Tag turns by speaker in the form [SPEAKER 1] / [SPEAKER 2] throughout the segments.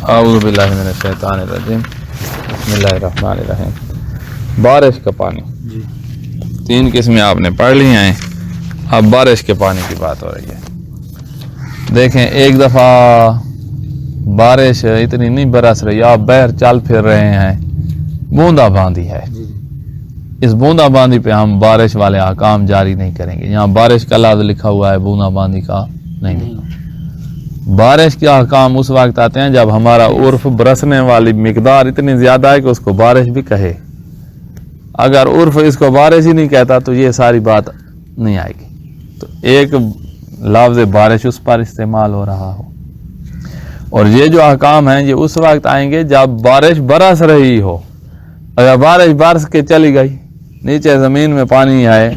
[SPEAKER 1] اعوذ باللہ من الشیطان الرجیم بسم اللہ الرحمن الرحیم۔ بارش کا پانی
[SPEAKER 2] جی
[SPEAKER 1] 3 قسمیں آپ نے پڑھ لی ہیں، اب بارش کے پانی کی بات ہو رہی ہے۔ دیکھیں ایک دفعہ بارش اتنی نہیں برس رہی، آپ باہر چل پھر رہے ہیں، بوندا باندی ہے، اس بوندا باندی پہ ہم بارش والے احکام جاری نہیں کریں گے۔ یہاں بارش کا لفظ لکھا ہوا ہے، بوندا باندی کا نہیں لکھا۔ بارش کے احکام اس وقت آتے ہیں جب ہمارا عرف برسنے والی مقدار اتنی زیادہ ہے کہ اس کو بارش بھی کہے۔ اگر عرف اس کو بارش ہی نہیں کہتا تو یہ ساری بات نہیں آئے گی۔ تو ایک لفظ بارش اس پر استعمال ہو رہا ہو، اور یہ جو احکام ہیں یہ اس وقت آئیں گے جب بارش برس رہی ہو۔ اگر بارش برس کے چلی گئی، نیچے زمین میں پانی ہے،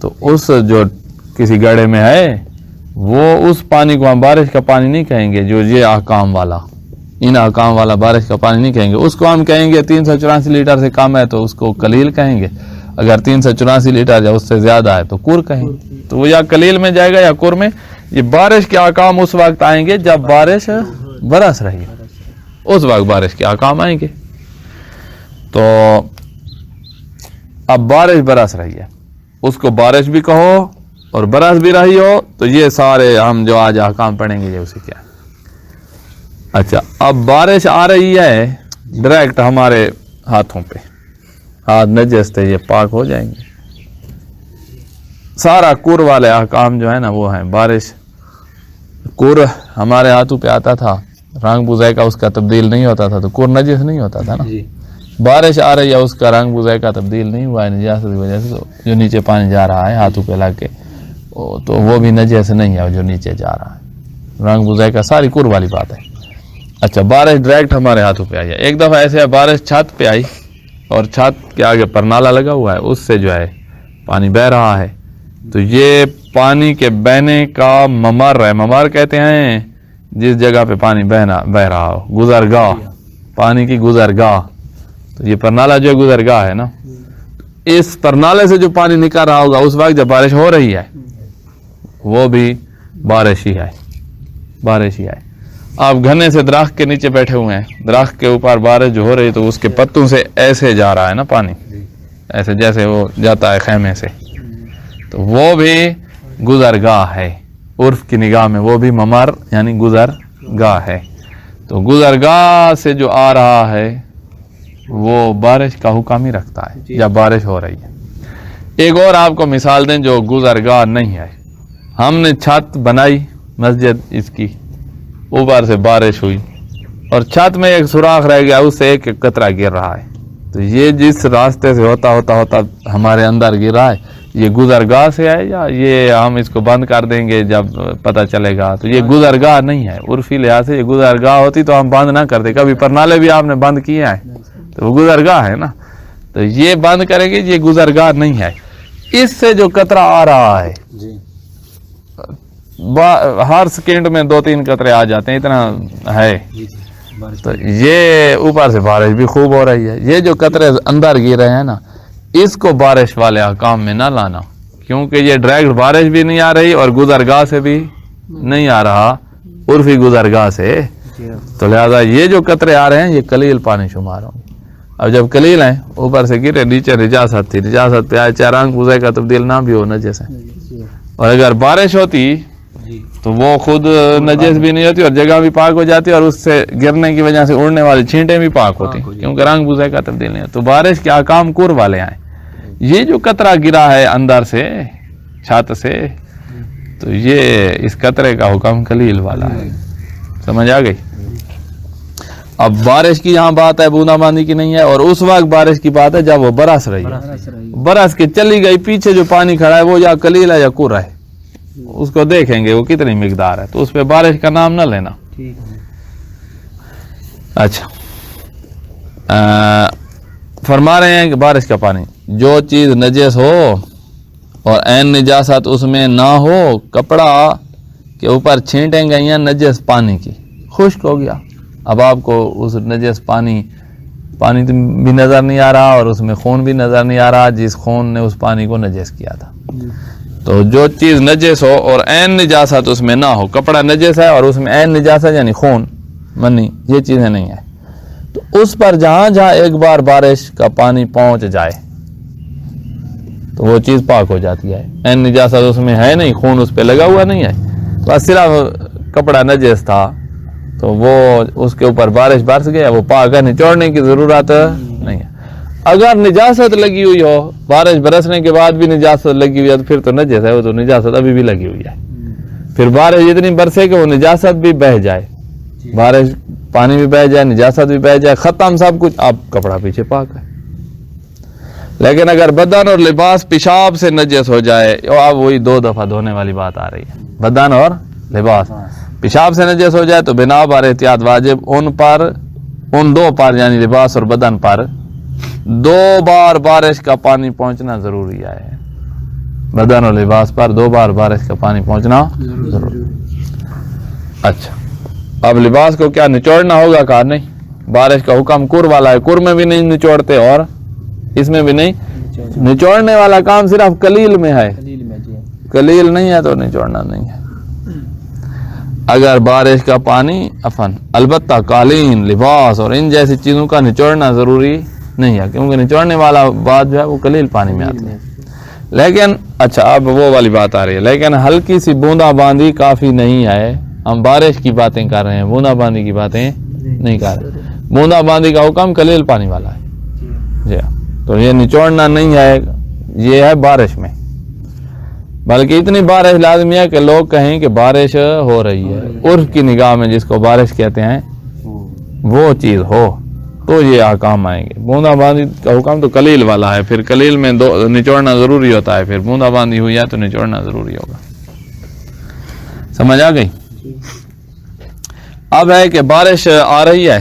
[SPEAKER 1] تو اس جو کسی گڑھے میں ہے وہ اس پانی کو ہم بارش کا پانی نہیں کہیں گے۔ جو یہ احکام والا، ان احکام والا بارش کا پانی نہیں کہیں گے، اس کو ہم کہیں گے 384 لیٹر سے کم ہے تو اس کو قلیل کہیں گے، اگر 384 لیٹر یا اس سے زیادہ ہے تو کور کہیں گے۔ تو وہ یا قلیل میں جائے گا یا کور میں۔ یہ بارش کے احکام اس وقت آئیں گے جب بارش برس رہی ہے، اس وقت بارش کے احکام آئیں گے۔ تو اب بارش برس رہی ہے، اس کو بارش بھی کہو اور برس بھی رہی ہو، تو یہ سارے ہم جو آج احکام پڑھیں گے یہ اسی کیا ہے۔ اچھا، اب بارش آ رہی ہے ڈائریکٹ ہمارے ہاتھوں پہ، ہاتھ نجس تھے یہ پاک ہو جائیں گے۔ سارا کور والے احکام جو ہے نا وہ ہیں۔ بارش کور ہمارے ہاتھوں پہ آتا تھا، رنگ بوزے کا اس کا تبدیل نہیں ہوتا تھا تو کور نجس نہیں ہوتا تھا نا۔ بارش آ رہی ہے، اس کا رنگ بوزے کا تبدیل نہیں ہوا ہے نجاست کی وجہ سے، جو نیچے پانی جا رہا ہے ہاتھوں پہ لگ کے تو وہ بھی نجس نہیں ہے جو نیچے جا رہا ہے، رنگ بوزے کا ساری کور والی بات ہے۔ اچھا، بارش ڈائریکٹ ہمارے ہاتھوں پہ آئی ہے۔ ایک دفعہ ایسے ہے بارش چھت پہ آئی اور چھت کے آگے پرنالا لگا ہوا ہے، اس سے جو ہے پانی بہ رہا ہے، تو یہ پانی کے بہنے کا ممر ہے۔ ممر کہتے ہیں جس جگہ پہ پانی بہ رہا ہو، گزرگاہ، پانی کی گزرگاہ۔ تو یہ پرنالا جو گزرگاہ ہے نا، اس پرنالے سے جو پانی نکل رہا ہوگا اس وقت جب بارش ہو رہی ہے وہ بھی بارش ہی ہے، بارش ہی ہے۔ آپ گھنے سے درخت کے نیچے بیٹھے ہوئے ہیں، درخت کے اوپر بارش جو ہو رہی ہے تو اس کے پتوں سے ایسے جا رہا ہے نا پانی، ایسے جیسے وہ جاتا ہے خیمے سے، تو وہ بھی گزرگاہ ہے۔ عرف کی نگاہ میں وہ بھی ممر یعنی گزرگاہ ہے۔ تو گزرگاہ سے جو آ رہا ہے وہ بارش کا حکم ہی رکھتا ہے جب بارش ہو رہی ہے۔ ایک اور آپ کو مثال دیں جو گزرگاہ نہیں ہے۔ ہم نے چھت بنائی مسجد، اس کی اوپر سے بارش ہوئی اور چھت میں ایک سوراخ رہ گیا، اس سے ایک قطرہ گر رہا ہے، تو یہ جس راستے سے ہوتا ہمارے اندر گر رہا ہے، یہ گزرگاہ سے ہے یا یہ ہم اس کو بند کر دیں گے جب پتہ چلے گا؟ تو یہ گزرگاہ نہیں ہے۔ عرفی لحاظ سے یہ گزرگاہ ہوتی تو ہم بند نہ کرتے۔ کبھی پرنالے بھی آپ نے بند کیے ہیں تو وہ گزرگاہ ہے نا، تو یہ بند کریں گے، یہ گزرگاہ نہیں ہے۔ اس سے جو قطرہ آ رہا ہے، ہر سیکنڈ میں 2-3 قطرے آ جاتے ہیں، اتنا ہے، تو یہ اوپر سے بارش بھی خوب ہو رہی ہے۔ یہ جو قطرے اندر گر رہے ہیں نا، اس کو بارش والے احکام میں نہ لانا، کیونکہ یہ ڈائریکٹ بارش بھی نہیں آ رہی اور گزرگاہ سے بھی نہیں آ رہا، عرفی گزرگاہ سے۔ تو لہذا یہ جو قطرے آ رہے ہیں یہ قلیل پانی شمار ہوں گے۔ اب جب قلیل ہیں، اوپر سے گرے، نیچے نجاست تھی، نجاست پہ آئے، چاہے رنگ بوزے کا تبدیل نہ بھی ہو، نجس ہے۔ اور اگر بارش ہوتی تو وہ خود نجس بھی نہیں ہوتی اور جگہ بھی پاک ہو جاتی، اور اس سے گرنے کی وجہ سے اڑنے والی چھینٹیں بھی پاک ہوتی، کیونکہ رنگ بوزے کا تبدیل نہیں ہوتا۔ تو بارش کے احکام کور والے آئے۔ یہ جو قطرہ گرا ہے اندر سے چھت سے، تو یہ اس قطرے کا حکم قلیل والا ہے۔ سمجھ آ گئی؟ اب بارش کی یہاں بات ہے، بوندا باندی کی نہیں ہے، اور اس وقت بارش کی بات ہے جب وہ برس رہی ہے، برس کے چلی گئی، پیچھے جو پانی کھڑا ہے وہ یا قلیل ہے یا کور ہے، اس کو دیکھیں گے وہ کتنی مقدار ہے، تو اس پہ بارش کا نام نہ لینا۔ اچھا، فرما رہے ہیں کہ بارش کا پانی، جو چیز نجس ہو اور عین نجاست اس میں نہ ہو، کپڑا کے اوپر چھینٹیں گئی ہیں نجس پانی کی، خشک ہو گیا، اب آپ کو اس نجس پانی بھی نظر نہیں آ رہا اور اس میں خون بھی نظر نہیں آ رہا جس خون نے اس پانی کو نجس کیا تھا۔ تو جو چیز نجس ہو اور عین نجاست اس میں نہ ہو، کپڑا نجس ہے اور اس میں عین نجاست یعنی خون منی، یہ چیزیں نہیں ہیں. تو اس پر جہاں جہاں ایک بار بارش کا پانی پہنچ جائے تو وہ چیز پاک ہو جاتی ہے. این نجاست اس میں ہے نہیں، خون اس پہ لگا ہوا نہیں ہے، بس صرف کپڑا نجس تھا تو وہ اس کے اوپر بارش برس گیا، وہ پاک ہے، نچوڑنے کی ضرورت نہیں ہے. اگر نجاست لگی ہوئی ہو، بارش برسنے کے بعد بھی نجاست لگی ہوئی ہے تو پھر تو نجس ہے، وہ تو نجاست ابھی بھی لگی ہوئی ہے. پھر بارش اتنی برسے کہ وہ نجاست بھی بہہ جائے، بارش پانی بھی بہہ جائے، نجاست بھی بہہ جائے، ختم سب کچھ، اب کپڑا پیچھے پاک ہے. لیکن اگر بدن اور لباس پیشاب سے نجس ہو جائے، اب وہی 2 دفعہ دھونے والی بات آ رہی ہے، بدن اور لباس پیشاب سے نجس ہو جائے تو بنا بار احتیاط واجب ان 2 پر یعنی لباس اور بدن پر 2 بار بارش کا پانی پہنچنا ضروری ہے. بدن اور لباس پر 2 بار بارش کا پانی پہنچنا ضروری. اچھا، اب لباس کو کیا نچوڑنا ہوگا؟ کہا نہیں، بارش کا حکم کور والا ہے، کور میں بھی نہیں نچوڑتے اور اس میں بھی نہیں. نچوڑنے والا کام صرف قلیل میں ہے، قلیل نہیں ہے تو نچوڑنا نہیں ہے. اگر بارش کا پانی البتہ قالین، لباس اور ان جیسی چیزوں کا نچوڑنا ضروری نہیں ہے، کیونکہ نچوڑنے والا بات جو ہے وہ قلیل پانی میں آتی ہے. لیکن اچھا، اب وہ والی بات آ رہی ہے، لیکن ہلکی سی بوندا باندی کافی نہیں ہے. ہم بارش کی باتیں کر رہے ہیں، بوندا باندی کی باتیں نہیں کر رہے. بوندا باندی کا حکم قلیل پانی والا ہے جی، تو یہ نچوڑنا نہیں ہے، یہ ہے بارش میں. بلکہ اتنی بارش لازمی ہے کہ لوگ کہیں کہ بارش ہو رہی ہے، عرف کی نگاہ میں جس کو بارش کہتے ہیں وہ چیز ہو تو یہ احکام آئیں گے. بوندا باندی کا حکم تو قلیل والا ہے، پھر قلیل میں نچوڑنا ضروری ہوتا ہے، پھر بوندا باندی ہوئی ہے تو نچوڑنا ضروری ہوگا. سمجھ آ گئی؟ اب ہے کہ بارش آ رہی ہے،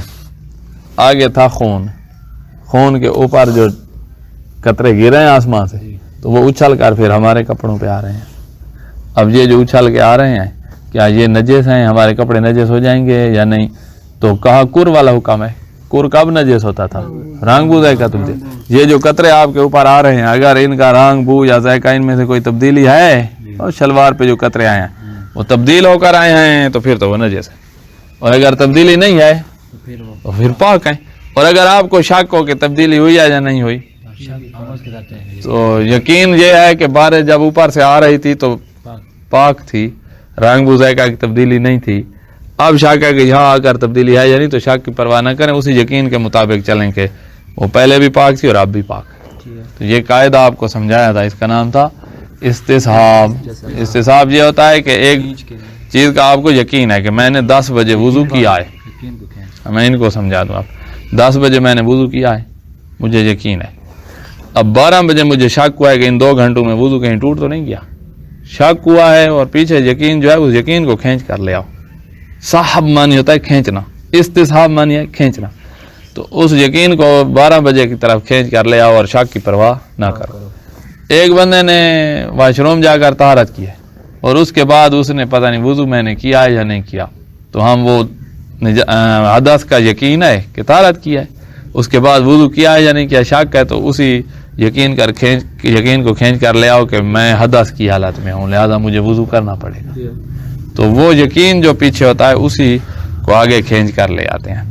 [SPEAKER 1] آگے تھا خون کے اوپر جو قطرے گرے ہیں آسمان سے تو وہ اچھل کر پھر ہمارے کپڑوں پہ آ رہے ہیں. اب یہ جو اچھل کے آ رہے ہیں کیا یہ نجس ہیں، ہمارے کپڑے نجس ہو جائیں گے یا نہیں؟ تو کہا کور والا حکم ہے. کور کب نجس ہوتا تھا؟ رنگ بو ذائقہ تبدیل. یہ جو قطرے آپ کے اوپر آ رہے ہیں اگر ان کا رنگ بو یا ذائقہ ان میں سے کوئی تبدیلی ہے، اور شلوار پہ جو قطرے آئے ہیں وہ تبدیل ہو کر آئے ہیں تو پھر تو وہ نجس ہے، اور اگر تبدیلی نہیں ہے تو پھر پاک ہے. اور اگر آپ کو شک ہو کہ تبدیلی ہوئی ہے یا نہیں ہوئی تو یقین یہ ہے کہ بارش جب اوپر سے آ رہی تھی تو پاک تھی، رنگ بو ذائقہ کی تبدیلی نہیں تھی. اب شک ہے کہ یہاں آ کر تبدیلی ہے یا نہیں، تو شک کی پرواہ نہ کریں، اسی یقین کے مطابق چلیں کہ وہ پہلے بھی پاک تھی اور اب بھی پاک ہے. تو یہ قاعدہ آپ کو سمجھایا تھا، اس کا نام تھا استصحاب. استصحاب یہ ہوتا ہے کہ ایک چیز کا آپ کو یقین ہے کہ میں نے 10 بجے وضو کیا ہے، میں ان کو سمجھا دوں. آپ 10 بجے میں نے وضو کیا ہے، مجھے یقین ہے. اب 12 بجے مجھے شک ہوا ہے کہ ان 2 گھنٹوں میں وضو کہیں ٹوٹ تو نہیں گیا. شک ہوا ہے اور پیچھے یقین جو ہے اس یقین کو کھینچ کر لے آؤ. صاحب معنی ہوتا ہے کھینچنا، استصحاب معنی ہے کھینچنا. تو اس یقین کو 12 بجے کی طرف کھینچ کر لے آؤ اور شک کی پرواہ نہ کرو. ایک بندے نے واش روم جا کر طہارت کی ہے اور اس کے بعد اس نے پتہ نہیں وضو میں نے کیا ہے یا نہیں کیا، تو ہم وہ حدث کا یقین ہے کہ طہارت کیا ہے، اس کے بعد وضو کیا ہے یا نہیں کیا شک ہے، تو اسی یقین کو کھینچ کر لے آؤ کہ میں حدث کی حالت میں ہوں لہذا مجھے وضو کرنا پڑے گا. تو وہ یقین جو پیچھے ہوتا ہے اسی کو آگے کھینچ کر لے آتے ہیں.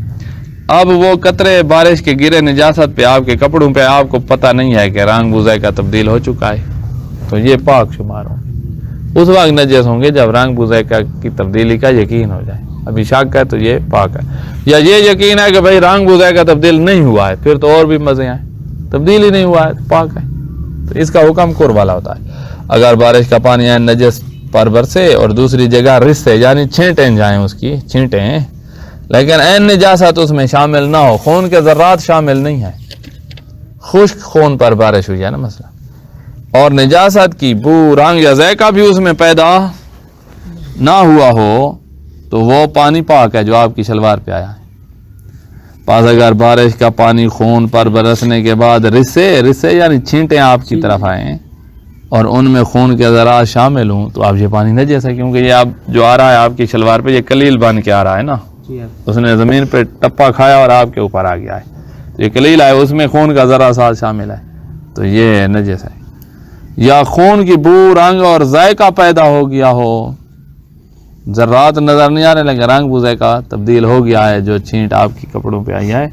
[SPEAKER 1] اب وہ قطرے بارش کے گرے نجاست پہ آپ کے کپڑوں پہ آپ کو پتہ نہیں ہے کہ رنگ بو ذائقہ تبدیل ہو چکا ہے تو یہ پاک شمار ہوں. اس وقت نجس ہوں گے جب رنگ بو ذائقہ کی تبدیلی کا یقین ہو جائے. ابھی شک ہے تو یہ پاک ہے. یا یہ یقین ہے کہ بھائی رنگ بو ذائقہ تبدیل نہیں ہوا ہے پھر تو اور بھی مزے ہیں، تبدیل ہی نہیں ہوا ہے تو پاک ہے. تو اس کا حکم کور والا ہوتا ہے. اگر بارش کا پانی ہے نجس پر برسے اور دوسری جگہ رس سے یعنی چھینٹیں جائیں، اس کی چھینٹیں، لیکن عین نجاست اس میں شامل نہ ہو، خون کے ذرات شامل نہیں ہیں، خشک خون پر بارش ہوئی ہے نا مثلا، اور نجاست کی بو رنگ یا ذائقہ بھی اس میں پیدا نہ ہوا ہو تو وہ پانی پاک ہے جو آپ کی شلوار پہ آیا ہے. پاس اگر بارش کا پانی خون پر برسنے کے بعد رسے یعنی چھینٹیں آپ کی طرف آئیں اور ان میں خون کے ذرات شامل ہوں تو آپ یہ پانی نجس ہے، کیونکہ یہ آپ جو آ رہا ہے آپ کی شلوار پہ یہ کلیل بن کے آ رہا ہے نا، اس نے زمین پہ ٹپا کھایا اور آپ کے اوپر آ گیا ہے، یہ کلیل ہے، اس میں خون کا ذرا ساتھ شامل ہے تو یہ نجس ہے. یا خون کی بو رنگ اور ذائقہ پیدا ہو گیا ہو ذرات نظر نہیں آ رہے لیکن رنگ بوزے کا تبدیل ہو گیا ہے، جو چھینٹ آپ کی کپڑوں پہ آئی ہے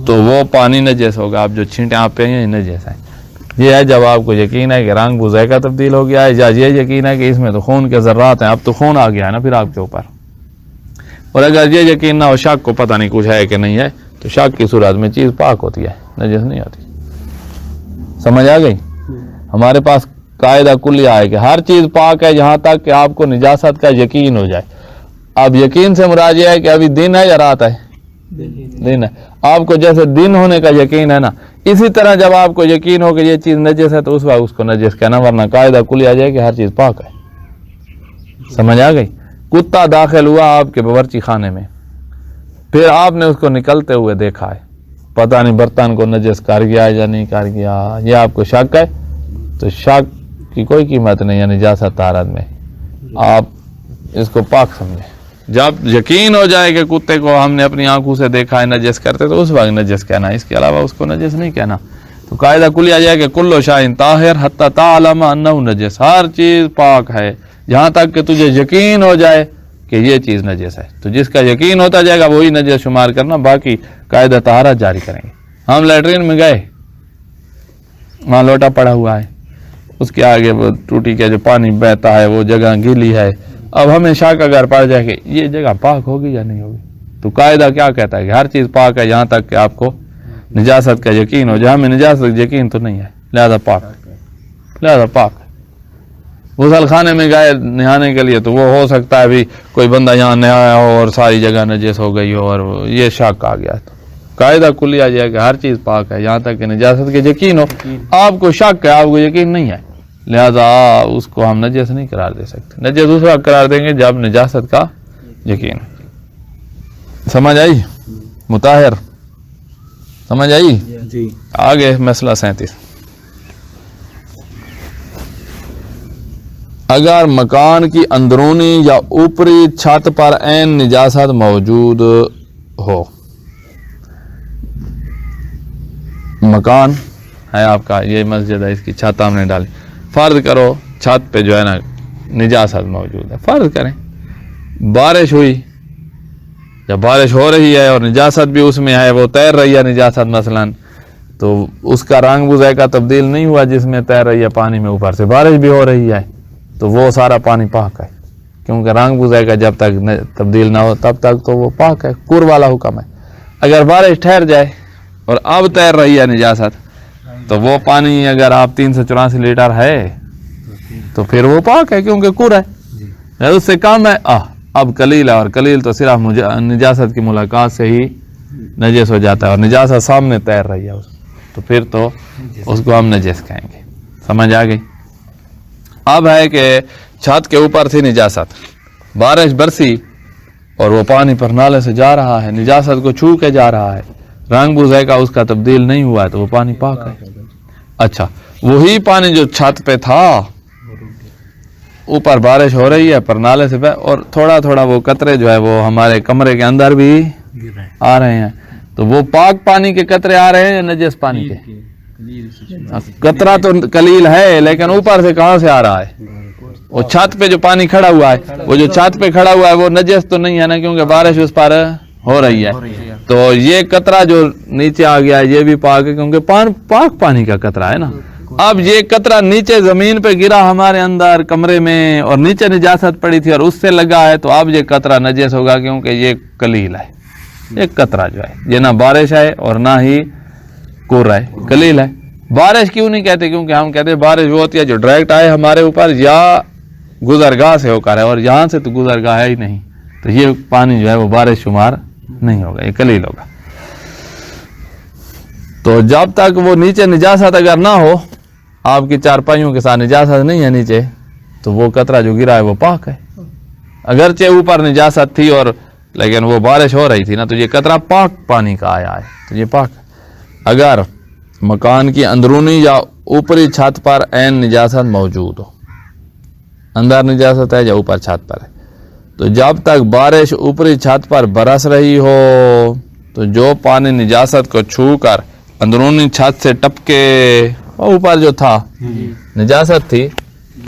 [SPEAKER 1] تو وہ پانی نجس ہوگا. آپ جو چھینٹیں آپ پہ آئی ہیں یہ نجس ہیں. یہ ہے جب آپ کو یقین ہے کہ رنگ بوزے کا تبدیل ہو گیا ہے، یا یہ یقین ہے کہ اس میں تو خون کے ذرات ہیں، اب تو خون آ گیا ہے نا پھر آپ کے اوپر. اور اگر یہ یقین نہ ہو، شک کو پتہ نہیں کچھ ہے کہ نہیں ہے، تو شک کی صورت میں چیز پاک ہوتی ہے، نجس نہیں ہوتی. سمجھ آ گئی؟ ہمارے پاس قاعدہ کلیہ ہے کہ ہر چیز پاک ہے جہاں تک کہ آپ کو نجاست کا یقین ہو جائے. اب یقین سے مراد یہ ہے کہ ابھی دن ہے یا رات ہے؟ دن ہے. آپ کو جیسے دن ہونے کا یقین ہے نا، اسی طرح جب آپ کو یقین ہو کہ یہ چیز نجس ہے تو اس وقت اس کو نجس کہنا، ورنہ قاعدہ کلیہ ہے کہ ہر چیز پاک ہے. سمجھ آ گئی؟ کتا داخل ہوا آپ کے باورچی خانے میں، پھر آپ نے اس کو نکلتے ہوئے دیکھا ہے، پتہ نہیں برتن کو نجس کر گیا یا نہیں کر گیا، یہ آپ کو شک ہے، تو شک کی کوئی قیمت نہیں ہے نجاست طہارت میں. آپ اس کو پاک سمجھیں. جب یقین ہو جائے کہ کتے کو ہم نے اپنی آنکھوں سے دیکھا ہے نجس کرتے تو اس وقت نجس کہنا، اس کے علاوہ اس کو نجس نہیں کہنا. تو قاعدہ کلیہ یہ ہے کہ کل شیء طاہر حتی تعلم انہ نجس، ہر چیز پاک ہے جہاں تک کہ تجھے یقین ہو جائے کہ یہ چیز نجس ہے. تو جس کا یقین ہوتا جائے گا وہی نجس شمار کرنا، باقی قاعدہ طہارت جاری کریں گے. ہم لیٹرین میں گئے، وہاں لوٹا پڑا ہوا ہے، اس کے آگے وہ ٹوٹی کے جو پانی بہتا ہے وہ جگہ گیلی ہے. اب ہمیں شک اگر پڑ جائے کہ یہ جگہ پاک ہوگی یا نہیں ہوگی، تو قاعدہ کیا کہتا ہے کہ ہر چیز پاک ہے جہاں تک کہ آپ کو نجاست کا یقین ہو. جہاں میں نجاست یقین تو نہیں ہے لہذا پاک، لہذا پاک. غسل خانے میں گئے نہانے کے لیے تو وہ ہو سکتا ہے بھی کوئی بندہ یہاں نہایا ہو اور ساری جگہ نجس ہو گئی ہو اور یہ شک آ گیا. تو قاعدہ کلیہ یہ ہے کہ ہر چیز پاک ہے جہاں تک کہ نجاست کے یقین ہو. آپ کو شک ہے، آپ کو یقین نہیں ہے، لہذا اس کو ہم نجس نہیں قرار دے سکتے. نجس اس وقت قرار دیں گے جب نجاست کا یقین. سمجھ آئی؟ مطہر سمجھ آئی؟
[SPEAKER 2] جی.
[SPEAKER 1] آگے مسئلہ 37. اگر مکان کی اندرونی یا اوپری چھت پر عین نجاست موجود ہو، مکان ہے آپ کا، یہ مسجد ہے، اس کی چھت ہم نے ڈالی، فرض کرو چھت پہ جو ہے نا نجاست موجود ہے، فرض کریں بارش ہوئی، جب بارش ہو رہی ہے اور نجاست بھی اس میں ہے، وہ تیر رہی ہے نجاست مثلا، تو اس کا رنگ بوزے کا تبدیل نہیں ہوا جس میں تیر رہی ہے پانی میں، اوپر سے بارش بھی ہو رہی ہے تو وہ سارا پانی پاک ہے، کیونکہ رنگ بوزے کا جب تک تبدیل نہ ہو تب تک تو وہ پاک ہے. کور والا حکم ہے. اگر بارش ٹھہر جائے اور اب تیر رہی ہے نجاست تو وہ پانی اگر آپ 384 لیٹر ہے تو پھر وہ پاک ہے کیونکہ کور ہے. اس سے کم ہے اب قلیل ہے، اور قلیل تو صرف نجاست کی ملاقات سے ہی نجس ہو جاتا ہے، اور نجاست سامنے تیر رہی ہے تو پھر تو اس کو ہم نجس کہیں گے. سمجھ آ گئی؟ اب ہے کہ چھت کے اوپر تھی نجاست، بارش برسی اور وہ پانی پر نالے سے جا رہا ہے، نجاست کو چھو کے جا رہا ہے، رنگ بوزے کا اس کا تبدیل نہیں ہوا ہے تو وہ پانی پاک ہے. اچھا، وہی پانی جو چھت پہ تھا، اوپر بارش ہو رہی ہے پر نالے سے اور تھوڑا تھوڑا وہ قطرے جو ہے وہ ہمارے کمرے کے اندر بھی آ رہے ہیں، تو وہ پاک پانی کے قطرے آ رہے ہیں یا نجس پانی کے؟ قطرہ تو قلیل ہے لیکن اوپر سے کہاں سے آ رہا ہے؟ وہ چھت پہ جو پانی کھڑا ہوا ہے، وہ جو چھت پہ کھڑا ہوا ہے وہ نجس تو نہیں ہے نا، کیونکہ بارش اس پر ہو رہی ہے. تو یہ قطرہ جو نیچے آ گیا ہے یہ بھی پاک ہے کیونکہ پاک پانی کا قطرہ ہے نا. اب یہ قطرہ نیچے زمین پہ گرا ہمارے اندر کمرے میں اور نیچے نجاست پڑی تھی اور اس سے لگا ہے، تو اب یہ قطرہ نجس ہوگا کیونکہ یہ قلیل ہے. یہ قطرہ جو ہے یہ نہ بارش ہے اور نہ ہی کور ہے، قلیل ہے. بارش کیوں نہیں کہتے؟ کیونکہ ہم کہتے ہیں بارش وہ ہوتی ہے جو ڈائریکٹ آئے ہمارے اوپر یا گزرگاہ سے ہو کر ہے، اور یہاں سے تو گزرگاہ ہے ہی نہیں، تو یہ پانی جو ہے وہ بارش شمار نہیں ہوگا، یہ قلیل ہوگا. تو جب تک وہ نیچے نجاست اگر نہ ہو، آپ کی چارپائیوں کے ساتھ نجاست نہیں ہے نیچے، تو وہ قطرہ جو گرا ہے وہ پاک ہے. اگرچہ اوپر نجاست تھی اور لیکن وہ بارش ہو رہی تھی نا، تو یہ قطرہ پاک پانی کا آیا ہے تو یہ پاک ہے. اگر مکان کی اندرونی یا اوپری چھت پر عین نجاست موجود ہو، اندر نجاست ہے یا اوپر چھت پر ہے، تو جب تک بارش اوپری چھت پر برس رہی ہو تو جو پانی نجاست کو چھو کر اندرونی چھت سے ٹپکے، اوپر جو تھا نجاست تھی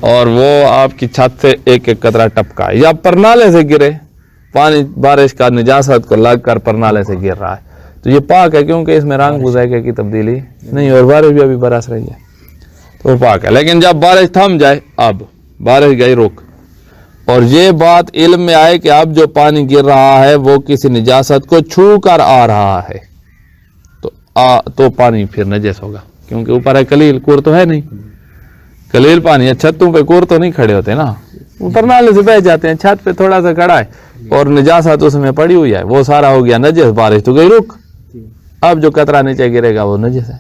[SPEAKER 1] اور وہ آپ کی چھت سے ایک ایک قطرہ ٹپکا ہے یا پرنالے سے گرے, پانی بارش کا نجاست کو لگ کر پرنالے سے گر رہا ہے تو یہ پاک ہے, کیونکہ اس میں رنگ ذائقے کی تبدیلی نہیں, اور بارش بھی ابھی برس رہی ہے تو وہ پاک ہے. لیکن جب بارش تھم جائے, اب بارش گئی رک, اور یہ بات علم میں آئے کہ اب جو پانی گر رہا ہے وہ کسی نجاست کو چھو کر آ رہا ہے, تو پانی پھر نجس ہوگا, کیونکہ اوپر ہے کلیل, کور تو ہے نہیں, کلیل پانی ہے, چھتوں پہ کور تو نہیں کھڑے ہوتے نا, اوپر نالے سے بہ جاتے ہیں, چھت پہ تھوڑا سا کھڑا ہے اور نجاست اس میں پڑی ہوئی ہے, وہ سارا ہو گیا نجس, بارش تو گئی رک, اب جو قطرہ نیچے گرے گا وہ نجس ہے.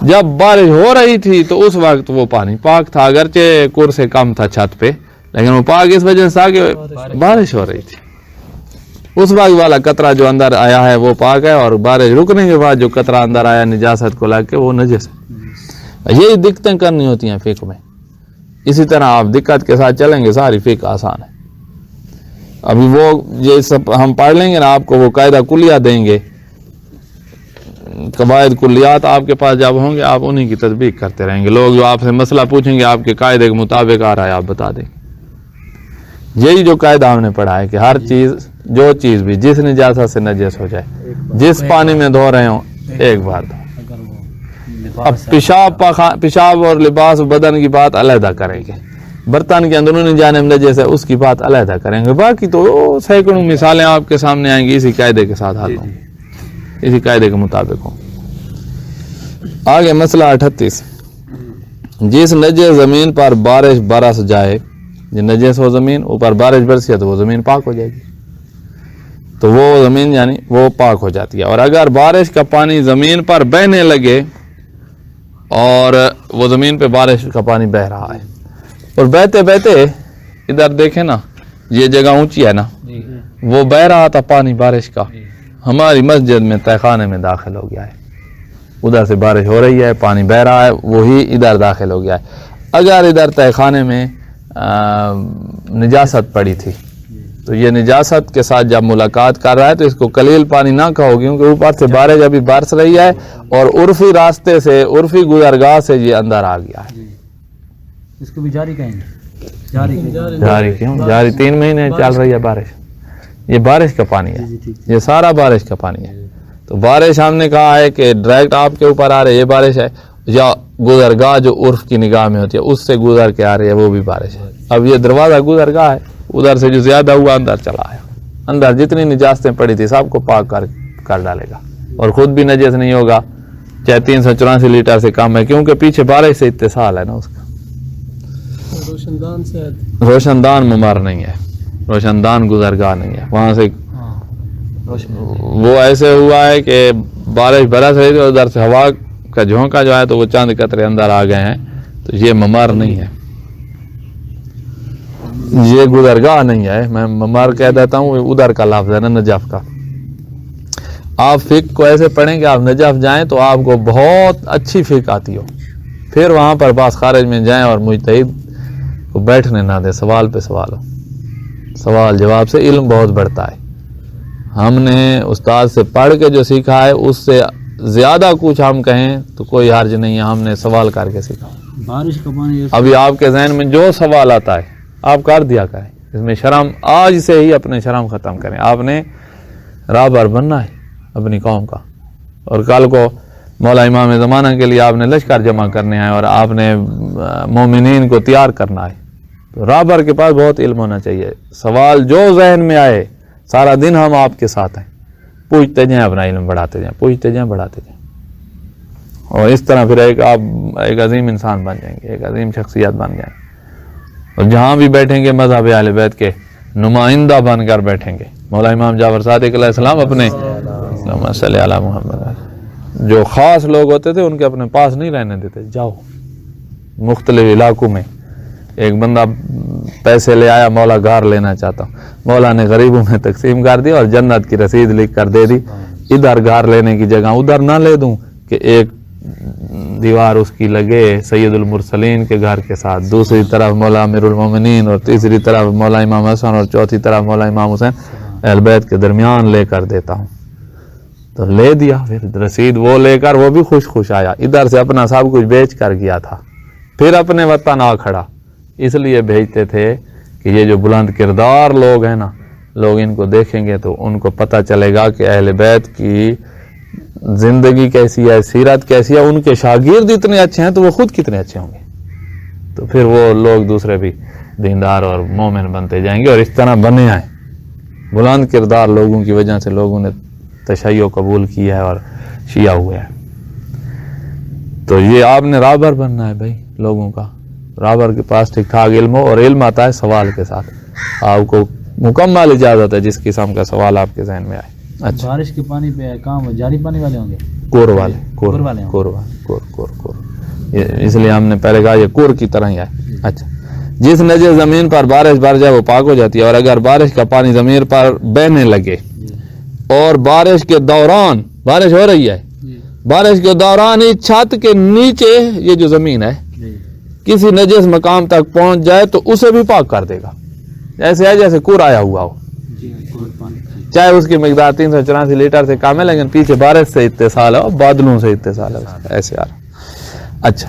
[SPEAKER 1] جب بارش ہو رہی تھی تو اس وقت وہ پانی پاک تھا, اگرچہ کور سے کم تھا چھت پہ, لیکن وہ پاک اس وجہ سے تھا کہ بارش ہو رہی تھی. اس وقت والا قطرہ جو اندر آیا ہے وہ پاک ہے, اور بارش رکنے کے بعد جو قطرہ اندر آیا نجاست کو لگ کے وہ نجس ہے. یہی دقتیں کرنی ہوتی ہیں فقہ میں. اسی طرح آپ دقت کے ساتھ چلیں گے ساری فقہ آسان ہے. ابھی وہ یہ سب ہم پڑھ لیں گے نا, آپ کو وہ قاعدہ کلیہ دیں گے, قواعد کلیات آپ کے پاس جب ہوں گے آپ انہی کی تطبیق کرتے رہیں گے. لوگ جو آپ سے مسئلہ پوچھیں گے آپ کے قاعدے کے مطابق آ رہا ہے آپ بتا دیں. یہی جو قاعدہ ہم نے پڑھا ہے کہ ہر چیز, جو چیز بھی جس نجاست سے نجس ہو جائے, جس پانی میں دھو رہے ہوں ایک بار دھو. اب پیشاب اور لباس بدن کی بات علیحدہ کریں گے, برتن کے اندرونی جانب نجس ہے اس کی بات علیحدہ کریں گے, باقی تو سینکڑوں مثالیں آپ کے سامنے آئیں گی اسی قاعدے کے ساتھ حل ہوں, اسی قاعدے کے مطابق ہوں. آگے مسئلہ 38, جس نجس زمین پر بارش برس جائے, جو نجس ہو زمین, اوپر بارش برسی ہے تو وہ زمین پاک ہو جائے گی, تو وہ زمین یعنی وہ پاک ہو جاتی ہے. اور اگر بارش کا پانی زمین پر بہنے لگے, اور وہ زمین پہ بارش کا پانی بہ رہا ہے, اور بہتے بہتے ادھر دیکھیں نا, یہ جگہ اونچی ہے نا, وہ بہ رہا تھا پانی بارش کا, ہماری مسجد میں تہ خانے میں داخل ہو گیا ہے, ادھر سے بارش ہو رہی ہے, پانی بہ رہا ہے, وہی ادھر داخل ہو گیا ہے. اگر ادھر تہ خانے میں نجاست پڑی تھی تو یہ نجاست کے ساتھ جب ملاقات کر رہا ہے تو اس کو قلیل پانی نہ کہو, کیونکہ اوپر سے بارش ابھی برس رہی ہے اور عرفی راستے سے, عرفی گزرگاہ سے یہ اندر آ گیا ہے.
[SPEAKER 2] اس کو بھی جاری کہیں گے,
[SPEAKER 1] جاری کیوں, جاری 3 مہینے چل رہی ہے بارش, یہ بارش کا پانی ہے, یہ سارا بارش کا پانی ہے. تو بارش ہم نے کہا ہے کہ ڈائریکٹ آپ کے اوپر آ رہے یہ بارش ہے, یا گزرگاہ جو عرف کی نگاہ میں ہوتی ہے اس سے گزر کے آ رہی ہے وہ بھی بارش ہے. اب یہ دروازہ گزرگاہ ہے, ادھر سے جو زیادہ ہوا اندر چلا آیا, اندر جتنی نجاستیں پڑی تھی سب کو پاک کر ڈالے گا, اور خود بھی نجس نہیں ہوگا, چاہے 384 لیٹر سے کم ہے, کیونکہ پیچھے بارش سے اتصال ہے نا اس کا. روشن دان ممر نہیں ہے, روشن دان گزرگاہ نہیں ہے, وہاں سے وہ ایسے ہوا ہے کہ بارش برس رہی تھی, ادھر سے ہوا کا جھونکا جو ہے تو وہ چاند قطرے اندر آ گئے ہیں, تو یہ ممر نہیں ہے, یہ گزرگاہ نہیں ہے. میں ممر کہہ دیتا ہوں, ادھر کا لفظ ہے نا نجف کا. آپ فقہ کو ایسے پڑھیں کہ آپ نجف جائیں تو آپ کو بہت اچھی فقہ آتی ہو, پھر وہاں پر باز خارج میں جائیں اور مجتہد کو بیٹھنے نہ دے, سوال پہ سوال ہو, سوال جواب سے علم بہت بڑھتا ہے. ہم نے استاد سے پڑھ کے جو سیکھا ہے اس سے زیادہ کچھ ہم کہیں تو کوئی حرج نہیں ہے, ہم نے سوال کر کے سیکھا.
[SPEAKER 2] بارش کا پانی
[SPEAKER 1] ابھی آپ کے ذہن میں جو سوال آتا ہے آپ کر دیا کریں, اس میں شرم, آج سے ہی اپنے شرم ختم کریں. آپ نے رہبر بننا ہے اپنی قوم کا, اور کل کو مولا امام زمانہ کے لیے آپ نے لشکر جمع کرنے ہیں, اور آپ نے مومنین کو تیار کرنا ہے. تو رہبر کے پاس بہت علم ہونا چاہیے. سوال جو ذہن میں آئے, سارا دن ہم آپ کے ساتھ ہیں, پوچھتے جائیں, اپنا علم بڑھاتے جائیں, پوچھتے جائیں, بڑھاتے جائیں, اور اس طرح پھر آپ ایک عظیم انسان بن جائیں گے, ایک عظیم شخصیت بن جائیں گے, اور جہاں بھی بیٹھیں گے مذہب اہل بیت کے نمائندہ بن کر بیٹھیں گے. مولا امام جعفر صادق علیہ السلام اپنے اللہم صلی علی محمد, جو خاص لوگ ہوتے تھے ان کے اپنے پاس نہیں رہنے دیتے, جاؤ مختلف علاقوں میں. ایک بندہ پیسے لے آیا, مولا گھر لینا چاہتا ہوں, مولا نے غریبوں میں تقسیم کر دیا اور جنت کی رسید لکھ کر دے دی. ادھر گھر لینے کی جگہ ادھر نہ لے دوں کہ ایک دیوار اس کی لگے سید المرسلین کے گھر کے ساتھ, دوسری طرف مولا امیر المومنین, اور تیسری طرف مولا امام حسن, اور چوتھی طرف مولا امام حسین, اہل بیت کے درمیان لے کر دیتا ہوں. تو لے دیا, پھر رسید وہ لے کر وہ بھی خوش خوش آیا, ادھر سے اپنا سب کچھ بیچ کر گیا تھا, پھر اپنے وطن آ کھڑا, اس لیے بھیجتے تھے کہ یہ جو بلند کردار لوگ ہیں نا، لوگ ان کو دیکھیں گے تو ان کو پتہ چلے گا کہ اہل بیت کی زندگی کیسی ہے، سیرت کیسی ہے، ان کے شاگرد اتنے اچھے ہیں تو وہ خود کتنے اچھے ہوں گے، تو پھر وہ لوگ دوسرے بھی دیندار اور مومن بنتے جائیں گے، اور اس طرح بنے آئے بلند کردار لوگوں کی وجہ سے لوگوں نے تشیع قبول کیا ہے اور شیعہ ہوئے ہیں۔ تو یہ آپ نے رابر بننا ہے بھائی لوگوں کا، رابر کے پاس ٹھیک ٹھاک علم ہو، اور علم آتا ہے سوال کے ساتھ، آپ کو مکمل اجازت ہے جس قسم کا سوال آپ کے ذہن میں آئے۔ اچھا،
[SPEAKER 2] بارش کے پانی پہ کام جاری پانی والے ہوں گے؟
[SPEAKER 1] کور والے، کور
[SPEAKER 2] والے ہوں۔
[SPEAKER 1] کور اس لیے ہم نے پہلے کہا یہ کور کی طرح ہی ہے۔ اچھا، جس نجس زمین پر بارش بر جائے وہ پاک ہو جاتی ہے، اور اگر بارش کا پانی زمین پر بہنے لگے اور بارش کے دوران، بارش ہو رہی ہے، بارش کے دوران ہی چھت کے نیچے یہ جو زمین ہے کسی نجس مقام تک پہنچ جائے تو اسے بھی پاک کر دے گا، ایسے ہے جیسے کور آیا ہوا ہو، چاہے اس کی مقدار 384 لیٹر سے کم ہے لیکن پیچھے بارش سے اتصال ہے، بادلوں سے اتصال ہے، ایسے آ رہا۔ اچھا،